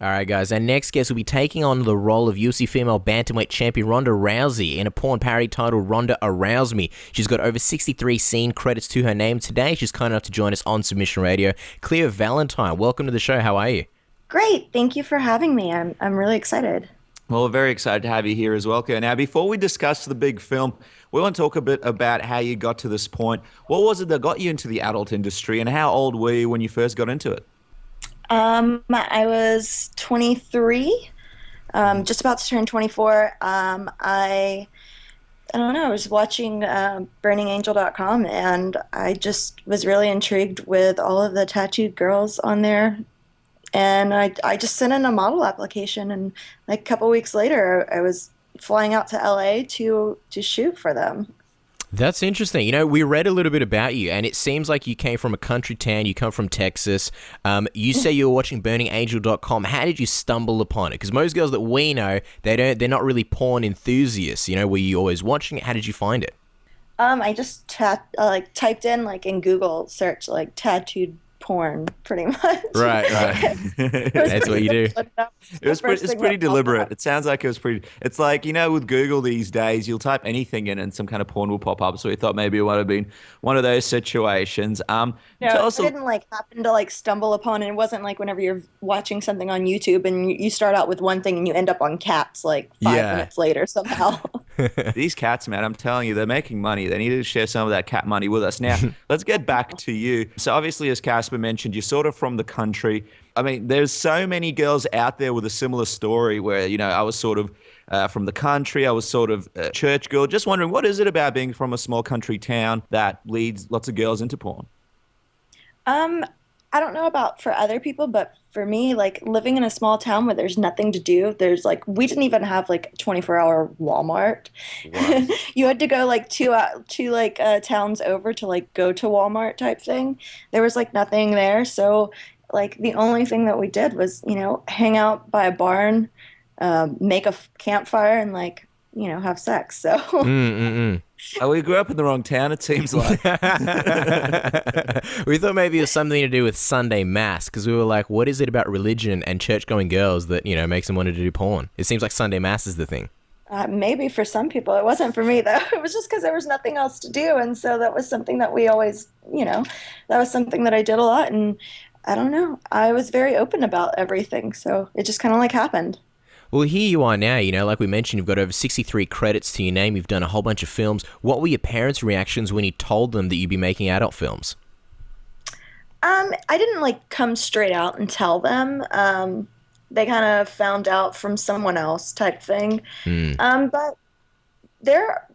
All right, guys. Our next guest will be taking on the role of UFC female Bantamweight champion Ronda Rousey in a porn parody titled Ronda Arouse Me. She's got over 63 scene credits to her name. Today, she's kind enough to join us on Submission Radio. Kleio Valentien, welcome to the show. How are you? Great. Thank you for having me. I'm really excited. Well, we're very excited to have you here as well, Kerr. Now, before we discuss the big film, we want to talk a bit about how you got to this point. What was it that got you into the adult industry, and how old were you when you first got into it? I was 23, just about to turn 24. I don't know, I was watching burningangel.com, and I just was really intrigued with all of the tattooed girls on there. And I just sent in a model application, and like a couple weeks later, I was flying out to LA to shoot for them. That's interesting. You know, we read a little bit about you, and it seems like you came from a country town. You come from Texas. You say you were watching burningangel.com. How did you stumble upon it? Because most girls that we know, they're not really porn enthusiasts. You know, were you always watching it? How did you find it? I just typed in in Google search tattooed porn, pretty much. Right. That's what you do. It's pretty deliberate. It sounds like it was pretty. It's like, with Google these days, you'll type anything in and some kind of porn will pop up. So we thought maybe it might have been one of those situations. No, tell us I didn't happen to stumble upon it. It wasn't like whenever you're watching something on YouTube and you start out with one thing and you end up on cats 5 minutes later somehow. These cats, man, I'm telling you, they're making money. They need to share some of that cat money with us. Now, let's get back to you. So obviously, as Casper mentioned, you're sort of from the country. I mean, there's so many girls out there with a similar story where, I was sort of from the country. I was sort of a church girl. Just wondering, what is it about being from a small country town that leads lots of girls into porn? I don't know about for other people, but for me, living in a small town where there's nothing to do, we didn't even have a 24-hour Walmart. Wow. You had to go two towns over to go to Walmart type thing. There was nothing there, so the only thing that we did was hang out by a barn, make a campfire, and have sex. So. Oh, we grew up in the wrong town, it seems like. We thought maybe it was something to do with Sunday Mass, because we were like, what is it about religion and church-going girls that, makes them want to do porn? It seems like Sunday Mass is the thing. Maybe for some people. It wasn't for me, though. It was just because there was nothing else to do, and so that was something that we always, that was something that I did a lot, and I don't know. I was very open about everything, so it just kind of happened. Well, here you are now, like we mentioned, you've got over 63 credits to your name, you've done a whole bunch of films. What were your parents' reactions when you told them that you'd be making adult films? I didn't come straight out and tell them. They kind of found out from someone else type thing. But they're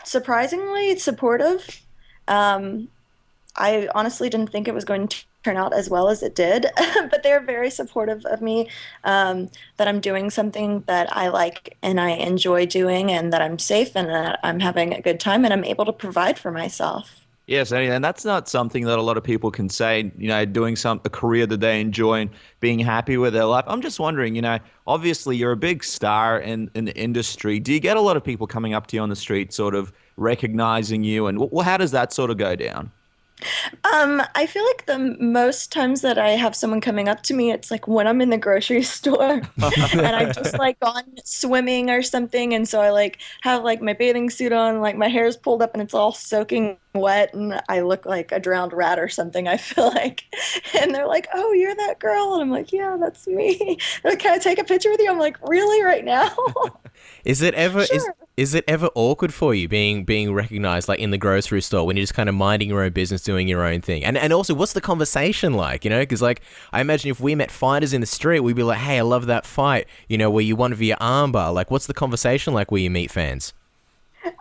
surprisingly supportive. I honestly didn't think it was going to turn out as well as it did, but they're very supportive of me, that I'm doing something that I like and I enjoy doing, and that I'm safe and that I'm having a good time and I'm able to provide for myself. Yes, and that's not something that a lot of people can say, doing a career that they enjoy and being happy with their life. I'm just wondering, obviously you're a big star in the industry. Do you get a lot of people coming up to you on the street sort of recognizing you, and how does that sort of go down? I feel like the most times that I have someone coming up to me, it's when I'm in the grocery store and I'm just gone swimming or something, and so I have my bathing suit on, my hair is pulled up and it's all soaking wet and I look like a drowned rat or something, I feel like. And they're like, "Oh, you're that girl?" And I'm like, "Yeah, that's me." They're like, "Can I take a picture with you?" I'm like, "Really, right now?" Is it ever Sure. is it ever awkward for you being recognized in the grocery store when you're just kind of minding your own business, doing your own thing? And also, what's the conversation like? Because I imagine if we met fighters in the street, we'd be like, "Hey, I love that fight. Where you won via armbar." What's the conversation like where you meet fans?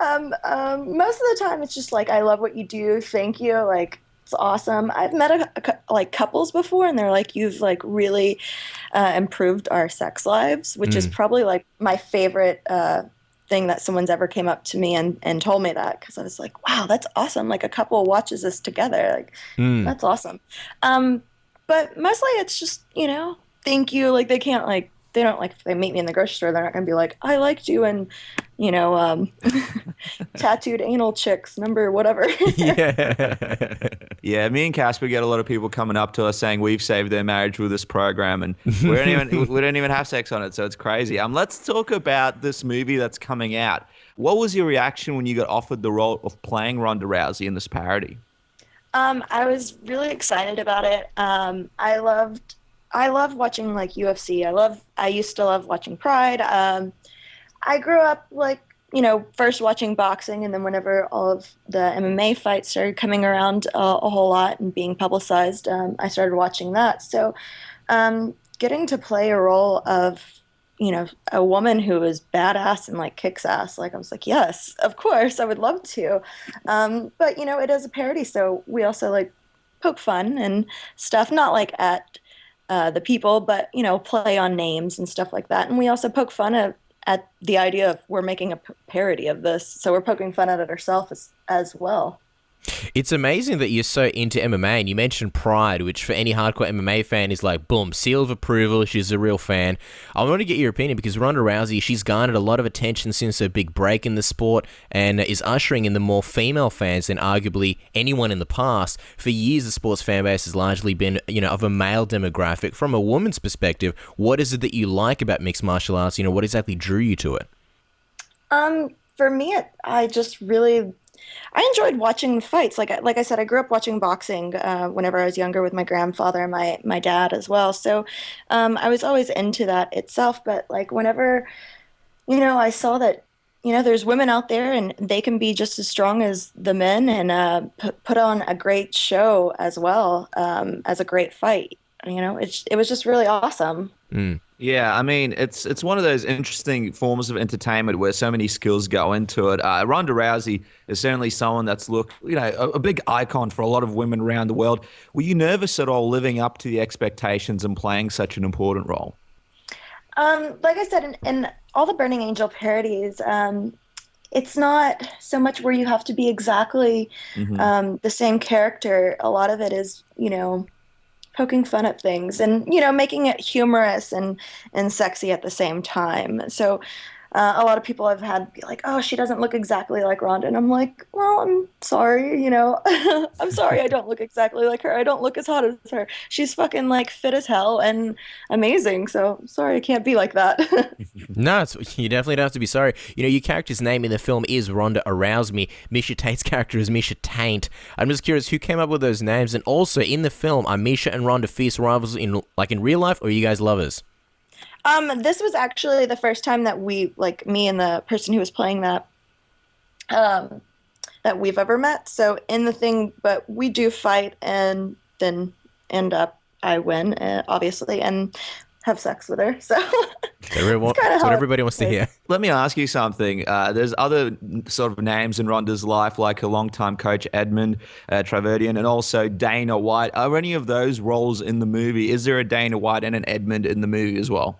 Most of the time it's just I love what you do. Thank you. It's awesome. I've met couples before, and they're like, "You've really improved our sex lives," which is probably my favorite thing that someone's ever came up to me and told me that, because I was like, "Wow, that's awesome. A couple watches this together. That's awesome." But mostly it's just, thank you. They can't they don't like if they meet me in the grocery store, they're not gonna be like, I liked you and tattooed anal chicks number whatever. Yeah. Yeah, me and Casper get a lot of people coming up to us saying we've saved their marriage with this program, and we don't even have sex on it, so it's crazy. Let's talk about this movie that's coming out. What was your reaction when you got offered the role of playing Ronda Rousey in this parody? I was really excited about it. I love watching like UFC. I used to love watching Pride. I grew up like, first watching boxing, and then whenever all of the MMA fights started coming around a whole lot and being publicized, I started watching that. So, getting to play a role of, a woman who is badass and like kicks ass, like I was like, yes, of course, I would love to. But it is a parody, so we also like poke fun and stuff, not like at the people, but play on names and stuff like that. And we also poke fun at the idea of we're making a parody of this, so we're poking fun at it ourselves as well. It's amazing that you're so into MMA, and you mentioned Pride, which for any hardcore MMA fan is like, boom, seal of approval, she's a real fan. I want to get your opinion because Ronda Rousey, she's garnered a lot of attention since her big break in the sport and is ushering in the more female fans than arguably anyone in the past. For years, the sport's fan base has largely been, of a male demographic. From a woman's perspective, what is it that you like about mixed martial arts? What exactly drew you to it? For me, I enjoyed watching the fights. Like I said, I grew up watching boxing whenever I was younger with my grandfather and my dad as well. So I was always into that itself. But like whenever, I saw that, there's women out there and they can be just as strong as the men and put on a great show as well as a great fight. It was just really awesome. Mm. Yeah, I mean, it's one of those interesting forms of entertainment where so many skills go into it. Ronda Rousey is certainly someone that's a big icon for a lot of women around the world. Were you nervous at all living up to the expectations and playing such an important role? Like I said, in all the Burning Angel parodies, it's not so much where you have to be exactly the same character. A lot of it is, poking fun at things and making it humorous and sexy at the same time. So a lot of people I've had be like, oh, she doesn't look exactly like Ronda, and I'm like, well, I'm sorry, I'm sorry I don't look exactly like her. I don't look as hot as her. She's fucking like fit as hell and amazing, so sorry I can't be like that. No, you definitely don't have to be sorry. Your character's name in the film is Ronda Arouse Me. Misha Tate's character is Misha Taint. I'm just curious, who came up with those names? And also, in the film, are Misha and Ronda fierce rivals in real life, or are you guys lovers? This was actually the first time that we, like me and the person who was playing that we've ever met. So in the thing, but we do fight and then end up, I win, obviously, and have sex with her. So that's what everybody wants to hear. Let me ask you something. There's other sort of names in Ronda's life, like her longtime coach Edmond, Tarverdyan, and also Dana White. Are any of those roles in the movie? Is there a Dana White and an Edmond in the movie as well?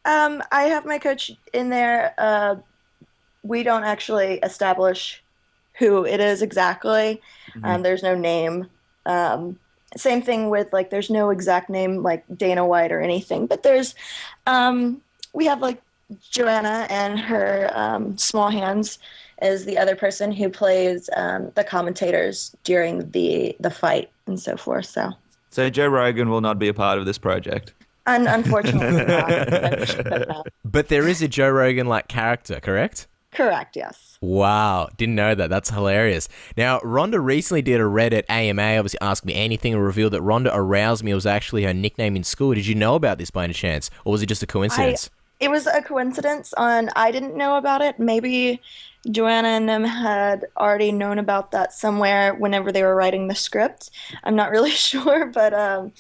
I have my coach in there. We don't actually establish who it is exactly. There's no name. Same thing with there's no exact name like Dana White or anything. But there's, we have like Joanna and her small hands is the other person who plays the commentators during the fight and so forth. So Joe Rogan will not be a part of this project. Unfortunately not. But there is a Joe Rogan-like character, correct? Correct, yes. Wow, didn't know that. That's hilarious. Now, Ronda recently did a Reddit AMA, obviously Ask Me Anything, and revealed that Ronda Arouse Me was actually her nickname in school. Did you know about this by any chance? Or was it just a coincidence? It was a coincidence. I didn't know about it. Maybe Joanna and them had already known about that somewhere whenever they were writing the script. I'm not really sure, but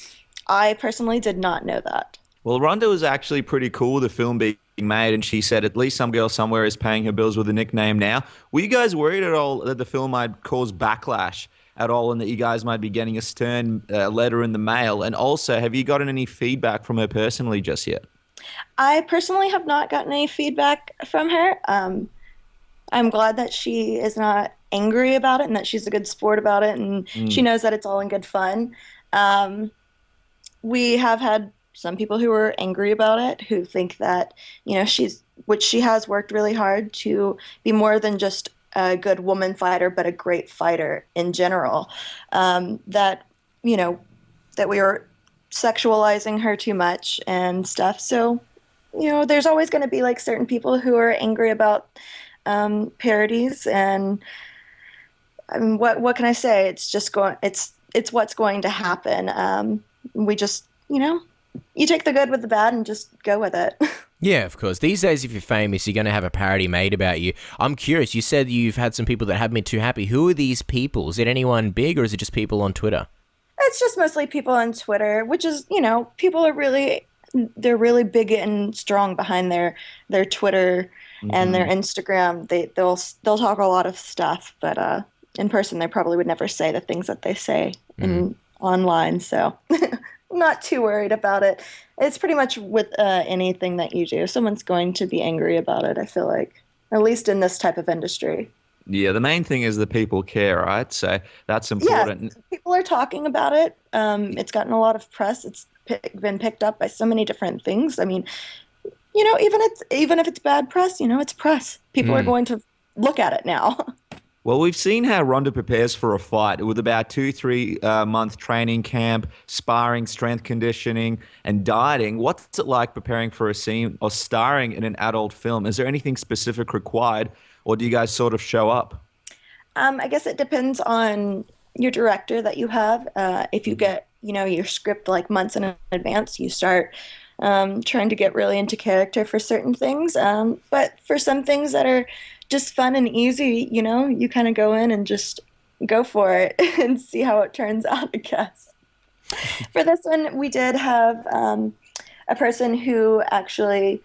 I personally did not know that. Well, Ronda was actually pretty cool with the film being made, and she said at least some girl somewhere is paying her bills with a nickname now. Were you guys worried at all that the film might cause backlash at all and that you guys might be getting a stern letter in the mail? And also, have you gotten any feedback from her personally just yet? I personally have not gotten any feedback from her. I'm glad that she is not angry about it and that she's a good sport about it, and she knows that it's all in good fun. We have had some people who are angry about it, who think that, which she has worked really hard to be more than just a good woman fighter, but a great fighter in general. That, that we are sexualizing her too much and stuff. So, there's always going to be like certain people who are angry about parodies, and I mean, what can I say? It's just it's what's going to happen. We just, you take the good with the bad and just go with it. Yeah, of course. These days, if you're famous, you're going to have a parody made about you. I'm curious. You said you've had some people that haven't been too happy. Who are these people? Is it anyone big, or is it just people on Twitter? It's just mostly people on Twitter, which is, people are they're really big and strong behind their Twitter and their Instagram. They'll talk a lot of stuff, but in person they probably would never say the things that they say online. So not too worried about it. It's pretty much with anything that you do, someone's going to be angry about it, I feel like, at least in this type of industry. Yeah, the main thing is that people care, right? So that's important. Yeah, people are talking about it. It's gotten a lot of press. It's been picked up by so many different things. I mean, even if it's bad press, it's press. People are going to look at it now. Well, we've seen how Ronda prepares for a fight with about 2-3 month training camp, sparring, strength conditioning, and dieting. What's it like preparing for a scene or starring in an adult film? Is there anything specific required, or do you guys sort of show up? I guess it depends on your director that you have. If you get, your script like months in advance, you start trying to get really into character for certain things. But for some things that are just fun and easy, you kind of go in and just go for it and see how it turns out, I guess. For this one, we did have a person who actually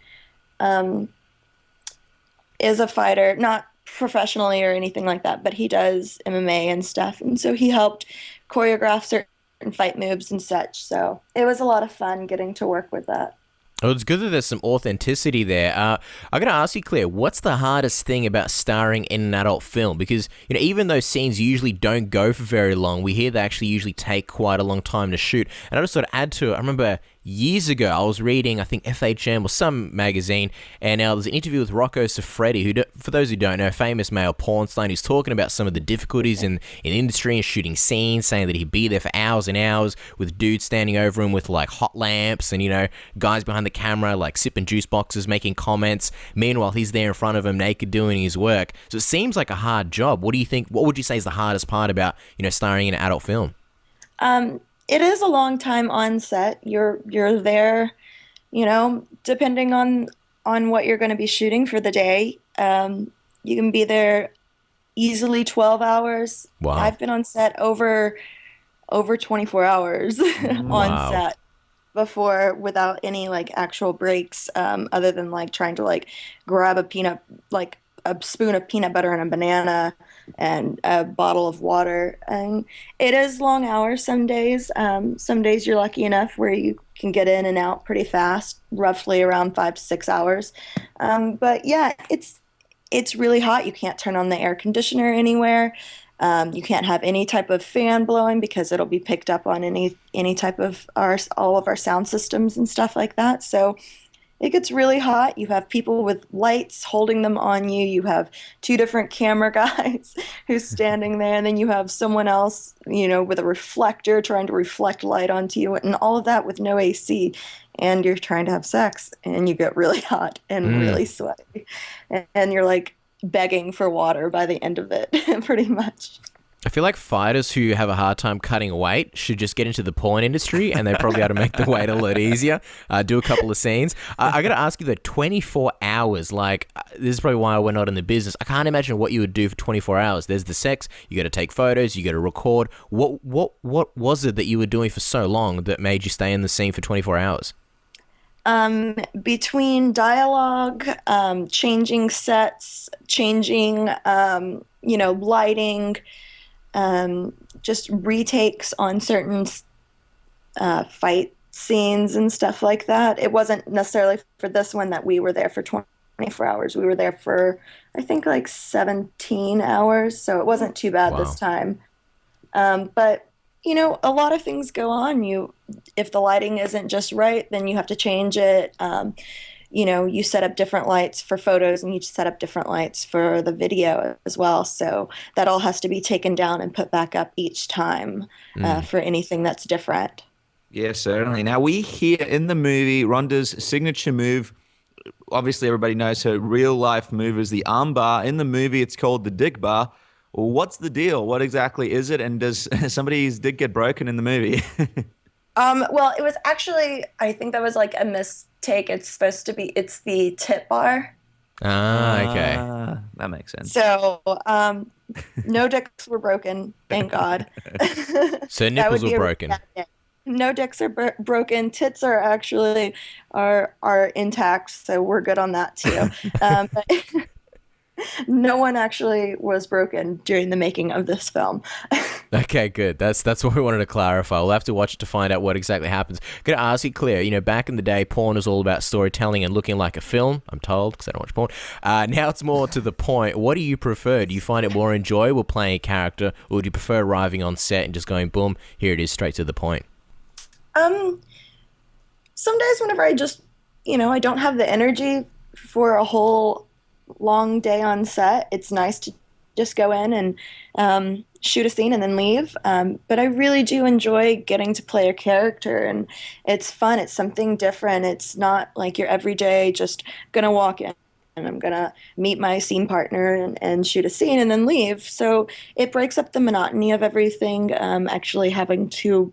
is a fighter, not professionally or anything like that, but he does MMA and stuff. And so he helped choreograph certain fight moves and such. So it was a lot of fun getting to work with that. Oh, it's good that there's some authenticity there. I'm going to ask you, Claire, what's the hardest thing about starring in an adult film? Because, even though scenes usually don't go for very long, we hear they actually usually take quite a long time to shoot. And I just sort of add to it, I remember years ago, I was reading, I think, FHM or some magazine, and now there's an interview with Rocco Siffredi, who, for those who don't know, famous male porn star, who's talking about some of the difficulties in industry and shooting scenes, saying that he'd be there for hours and hours with dudes standing over him with, like, hot lamps and, guys behind the camera, like, sipping juice boxes, making comments. Meanwhile, he's there in front of him, naked, doing his work. So it seems like a hard job. What do you think? What would you say is the hardest part about, starring in an adult film? It is a long time on set. You're there, depending on what you're going to be shooting for the day. You can be there easily 12 hours. Wow. I've been on set over 24 hours on set before without any like actual breaks, other than like trying to like grab a spoon of peanut butter and a banana and a bottle of water. And it is long hours some days. Some days you're lucky enough where you can get in and out pretty fast, roughly around 5 to 6 hours. But yeah, it's really hot. You can't turn on the air conditioner anywhere. You can't have any type of fan blowing because it'll be picked up on any type of all of our sound systems and stuff like that. So it gets really hot. You have people with lights holding them on you. You have 2 different camera guys who's standing there. And then you have someone else, with a reflector trying to reflect light onto you, and all of that with no AC. And you're trying to have sex and you get really hot and really sweaty. And you're like begging for water by the end of it, pretty much. I feel like fighters who have a hard time cutting weight should just get into the porn industry, and they probably ought to make the weight a lot easier. Do a couple of scenes. I got to ask you though, 24 hours, like this is probably why we're not in the business. I can't imagine what you would do for 24 hours. There's the sex, you got to take photos, you got to record. What was it that you were doing for so long that made you stay in the scene for 24 hours? Between dialogue, changing sets, changing, lighting, just retakes on certain fight scenes and stuff like that. It wasn't necessarily for this one that we were there for 24 hours. We were there for, I think, like 17 hours, so it wasn't too bad this time. But you know, a lot of things go on. If the lighting isn't just right, then you have to change it. You know, you set up different lights for photos and you set up different lights for the video as well. So that all has to be taken down and put back up each time for anything that's different. Yeah, certainly. Now, we hear in the movie Ronda's signature move. Obviously, everybody knows her real life move is the arm bar. In the movie, it's called the dick bar. What's the deal? What exactly is it? And does somebody's dick get broken in the movie? Well, it was actually, I think that was like a mistake. It's the tip bar. Ah, okay. That makes sense. So, no dicks were broken, thank God. So That nipples would be were a broken. bad day. No dicks are broken. Tits are actually are intact, so we're good on that too. But no one actually was broken during the making of this film. Okay, good. That's what we wanted to clarify. We'll have to watch it to find out what exactly happens. Gonna ask you, Claire, you know, back in the day, porn was all about storytelling and looking like a film, I'm told, because I don't watch porn. Now it's more to the point. What do you prefer? Do you find it more enjoyable playing a character, or do you prefer arriving on set and just going, boom, here it is, straight to the point? Some days whenever I just, you know, I don't have the energy for a whole long day on set, it's nice to just go in and shoot a scene and then leave. But I really do enjoy getting to play a character, and it's fun. It's something different. It's not like your everyday just gonna walk in and I'm gonna meet my scene partner and shoot a scene and then leave. So it breaks up the monotony of everything, actually having to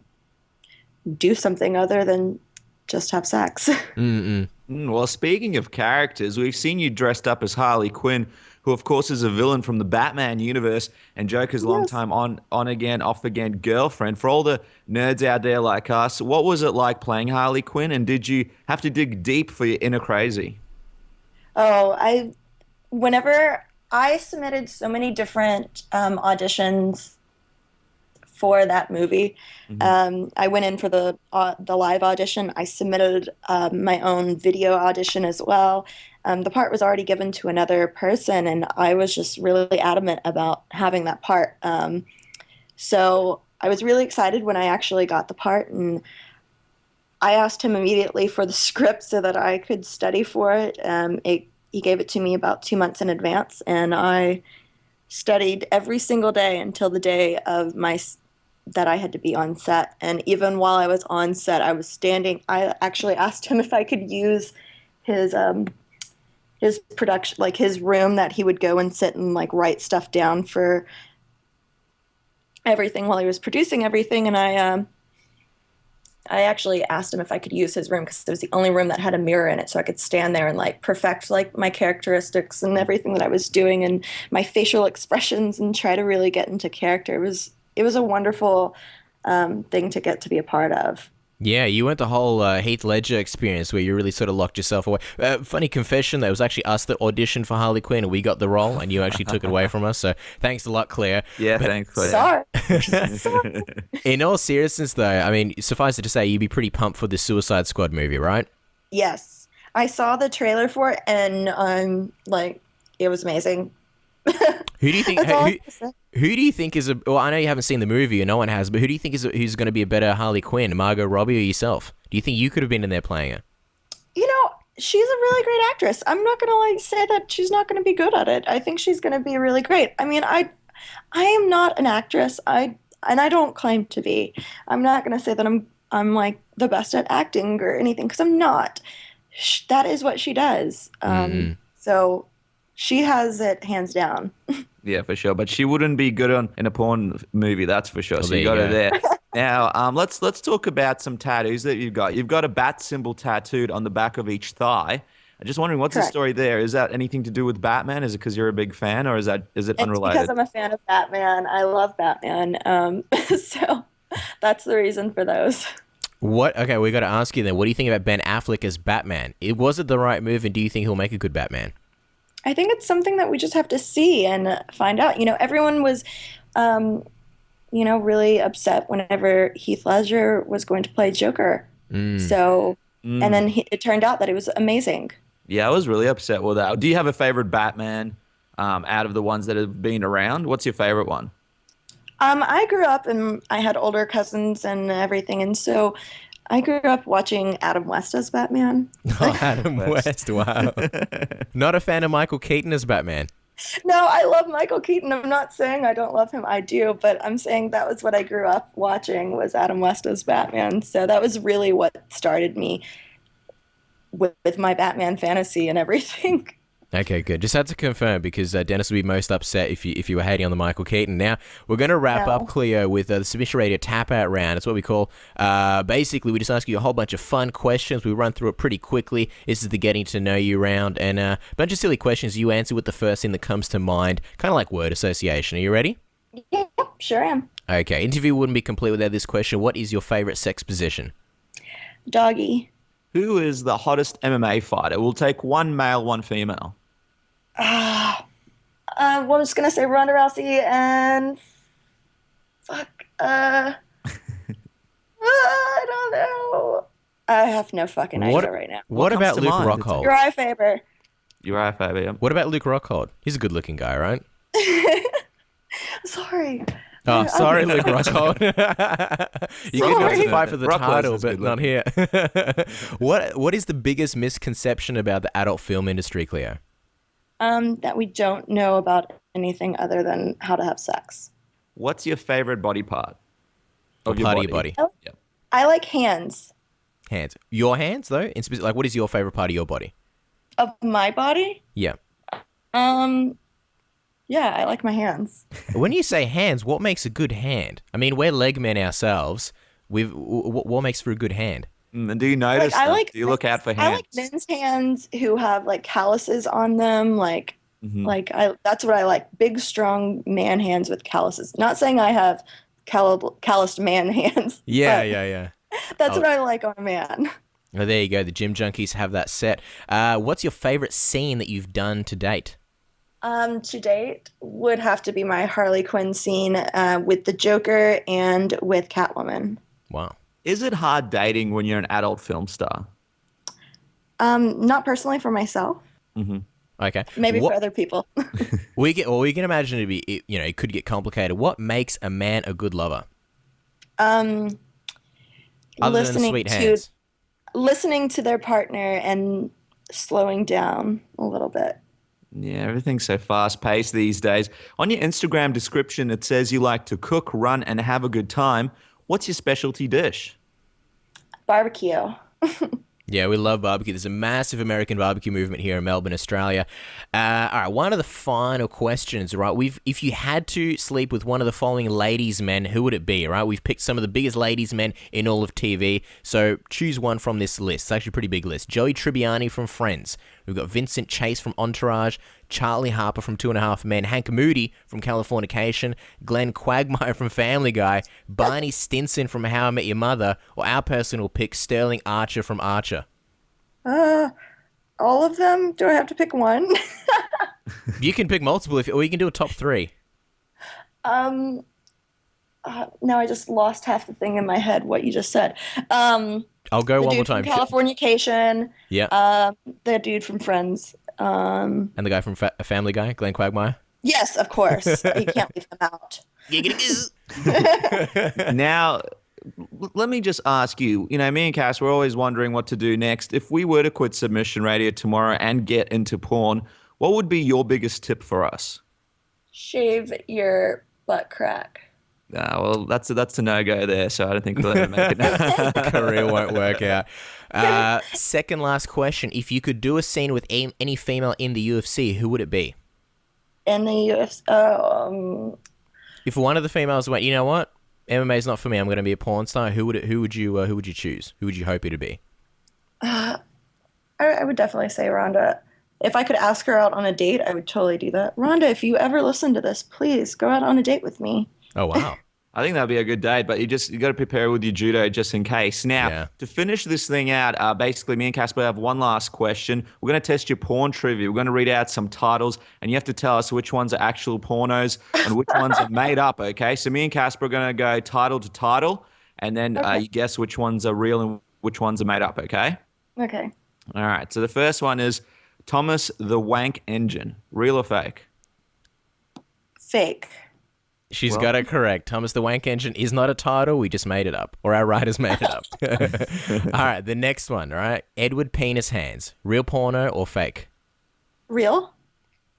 do something other than just have sex. Well, speaking of characters, we've seen you dressed up as Harley Quinn, who of course is a villain from the Batman universe and Joker's longtime on again, off again girlfriend. For all the nerds out there like us, what was it like playing Harley Quinn, and did you have to dig deep for your inner crazy? Whenever I submitted so many different auditions for that movie. I went in for the live audition. I submitted my own video audition as well. The part was already given to another person, and I was just really adamant about having that part. So I was really excited when I actually got the part, and I asked him immediately for the script so that I could study for it. He gave it to me about 2 months in advance, and I studied every single day until the day of that I had to be on set. And even while I was on set, I was standing. I actually asked him if I could use his production, like his room that he would go and sit and like write stuff down for everything while he was producing everything. And I actually asked him if I could use his room because it was the only room that had a mirror in it, so I could stand there and like perfect like my characteristics and everything that I was doing and my facial expressions and try to really get into character. It was a wonderful thing to get to be a part of. Yeah, you went the whole Heath Ledger experience where you really sort of locked yourself away. Funny confession, that was actually us that auditioned for Harley Quinn, and we got the role, and you actually took it away from us. So thanks a lot, Claire. Yeah, But thanks, Claire. Sorry. in all seriousness, though, I mean, suffice it to say, you'd be pretty pumped for the Suicide Squad movie, right? Yes. I saw the trailer for it, and like, it was amazing. Who do you think? That's all I have to say. Who do you think is a? Well, I know you haven't seen the movie, or no one has, but who do you think who's going to be a better Harley Quinn, Margot Robbie or yourself? Do you think you could have been in there playing her? You know, she's a really great actress. I'm not gonna like say that she's not gonna be good at it. I think she's gonna be really great. I mean, I am not an actress. And I don't claim to be. I'm not gonna say that I'm like the best at acting or anything because I'm not. That is what she does. So she has it hands down. Yeah, for sure. But she wouldn't be good in a porn movie, that's for sure. Oh, So there you you got her go. there. Now, let's talk about some tattoos that you've got. You've got a bat symbol tattooed on the back of each thigh. I'm just wondering, what's the Correct. story there? Is that anything to do with Batman? Is it because you're a big fan, or is it It's unrelated? because I'm a fan of Batman. I love Batman. So that's the reason for those. What? Okay, we got to ask you then. What do you think about Ben Affleck as Batman? Was it the right move, and do you think he'll make a good Batman? I think it's something that we just have to see and find out. You know, everyone was, really upset whenever Heath Ledger was going to play Joker. So, and then it turned out that it was amazing. Yeah, I was really upset with that. Do you have a favorite Batman out of the ones that have been around? What's your favorite one? I grew up and I had older cousins and everything, and so I grew up watching Adam West as Batman. Oh, Adam West. Wow. Not a fan of Michael Keaton as Batman. No, I love Michael Keaton. I'm not saying I don't love him. I do, but I'm saying that was what I grew up watching was Adam West as Batman. So that was really what started me with my Batman fantasy and everything. Okay, good. Just had to confirm because Dennis would be most upset if you were hating on the Michael Keaton. Now, we're going to wrap up, Kleio, with the Submission Radio Tap-Out round. It's what we call, basically, we just ask you a whole bunch of fun questions. We run through it pretty quickly. This is the getting to know you round. And a bunch of silly questions. You answer with the first thing that comes to mind, kind of like word association. Are you ready? Yeah, sure am. Okay, interview wouldn't be complete without this question. What is your favorite sex position? Doggy. Who is the hottest MMA fighter? We'll take one male, one female. Well, I'm just gonna say Ronda Rousey and I don't know. I have no fucking idea right now. What about Luke Rockhold? Uriah Faber. Uriah Faber, yeah. What about Luke Rockhold? He's a good-looking guy, right? Sorry. Oh, sorry, Luke Rockhold. You can have to fight for the title, but not here. What is the biggest misconception about the adult film industry, Kleio? That we don't know about anything other than how to have sex. What's your favorite body part? Of your body? I like hands. Hands. Your hands, though? Like, what is your favorite part of your body? Of my body? Yeah. Yeah, I like my hands. When you say hands, what makes a good hand? I mean, we're leg men ourselves. What makes for a good hand? And do you notice do you look out for hands? I like men's hands who have like calluses on them. That's what I like. Big, strong man hands with calluses. Not saying I have calloused man hands. Yeah. That's what I like on a man. Oh, there you go. The gym junkies have that set. What's your favorite scene that you've done to date? To date would have to be my Harley Quinn scene with the Joker and with Catwoman. Wow. Is it hard dating when you're an adult film star? Not personally for myself. Mm-hmm. Okay. Maybe for other people. we can imagine it could get complicated. What makes a man a good lover? Other than sweet hands. Listening to their partner and slowing down a little bit. Yeah, everything's so fast-paced these days. On your Instagram description, it says you like to cook, run, and have a good time. What's your specialty dish? Barbecue. Yeah, we love barbecue. There's a massive American barbecue movement here in Melbourne, Australia. All right, one of the final questions, right? If you had to sleep with one of the following ladies' men, who would it be, right? We've picked some of the biggest ladies' men in all of TV, so choose one from this list. It's actually a pretty big list. Joey Tribbiani from Friends. We've got Vincent Chase from Entourage, Charlie Harper from 2.5 Men, Hank Moody from Californication, Glenn Quagmire from Family Guy, Barney Stinson from How I Met Your Mother, or our personal pick, Sterling Archer from Archer. All of them? Do I have to pick one? You can pick multiple, or you can do a top three. Now I just lost half the thing in my head, what you just said. I'll go one more time. Californication. Yeah. The dude from Friends. And the guy from Family Guy, Glenn Quagmire. Yes, of course. You can't leave them out. Now, let me just ask you, me and Cass, we're always wondering what to do next. If we were to quit Submission Radio tomorrow and get into porn, what would be your biggest tip for us? Shave your butt crack. Well, that's a no-go there, so I don't think we'll ever make it. Career won't work out. Second last question. If you could do a scene with any female in the UFC, who would it be? In the UFC? If one of the females went, you know what? MMA is not for me. I'm going to be a porn star. Who would you choose? Who would you hope it'd be? I would definitely say Ronda. If I could ask her out on a date, I would totally do that. Ronda, if you ever listen to this, please go out on a date with me. Oh, wow. I think that'd be a good date, but you got to prepare with your judo just in case. Now, to finish this thing out, basically me and Casper have one last question. We're going to test your porn trivia. We're going to read out some titles, and you have to tell us which ones are actual pornos and which ones are made up, okay? So me and Casper are going to go title to title, and then you guess which ones are real and which ones are made up, okay? Okay. All right, so the first one is Thomas the Wank Engine. Real or fake? Fake. She's Well- got it correct. Thomas the Wank Engine is not a title. We just made it up. Or our writers made it up. All right, the next one, all right? Edward Penis Hands. Real porno or fake? Real?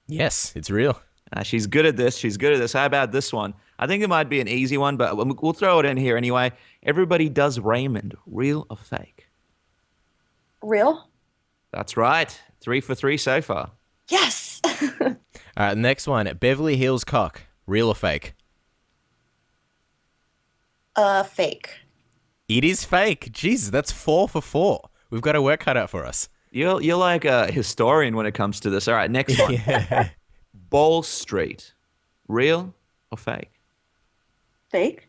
Yes, it's real. She's good at this. She's good at this. How about this one? I think it might be an easy one, but we'll throw it in here anyway. Everybody does Raymond. Real or fake? Real? That's right. 3 for 3 so far. Yes. All right, next one. Beverly Hills Cock. Real or fake? Fake. It is fake. Jesus, that's 4 for 4. We've got a work cut out for us. You're like a historian when it comes to this. All right, next one. Ball Street. Real or fake? Fake?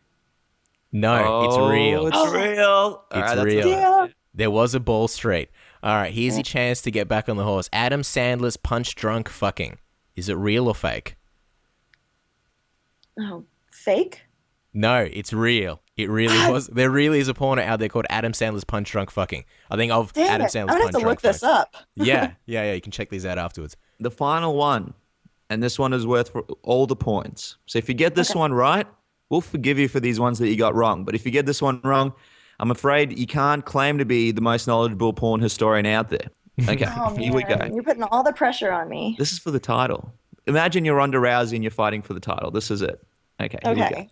No, it's real. It's real. All It's right, that's real. Yeah. There was a Ball Street. All right, here's your chance to get back on the horse. Adam Sandler's punch drunk fucking. Is it real or fake? Oh, fake? No, it's real. It really was. There really is a porno out there called Adam Sandler's punch drunk fucking. I think of Damn Adam it. Sandler's I'm gonna punch have to drunk look this fucking. up. Yeah. You can check these out afterwards. The final one, and this one is worth for all the points. So if you get this one right, we'll forgive you for these ones that you got wrong. But if you get this one wrong, I'm afraid you can't claim to be the most knowledgeable porn historian out there. Okay, Oh, here we go. man. You're putting all the pressure on me. This is for the title. Imagine you're Ronda Rousey and you're fighting for the title. This is it. Okay, here we go. Okay.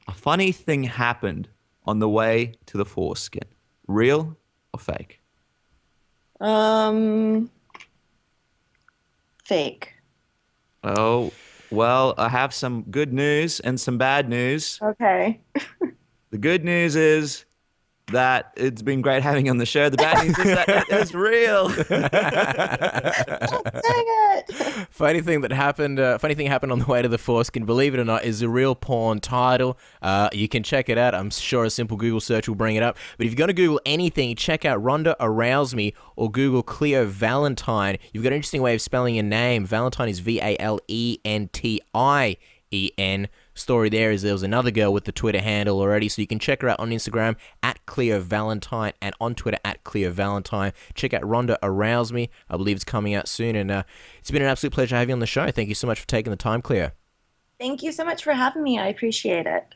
A funny thing happened on the way to the foreskin. Real or fake? Fake. Oh, well, I have some good news and some bad news. Okay. The good news is that it's been great having you on the show. The bad news is that it is real. Dang it. Funny thing happened on the way to the foreskin, believe it or not, is a real porn title. You can check it out. I'm sure a simple Google search will bring it up. But if you're going to Google anything, check out Ronda Arouse Me or Google Kleio Valentien. You've got an interesting way of spelling your name. Valentine is Valentien. Story there is there was another girl with the Twitter handle already, so you can check her out on Instagram at Kleio Valentien and on Twitter at Kleio Valentien. Check out Ronda Arouse Me. I believe it's coming out soon, and it's been an absolute pleasure having you on the show. Thank you so much for taking the time, Kleio. Thank you so much for having me. I appreciate it.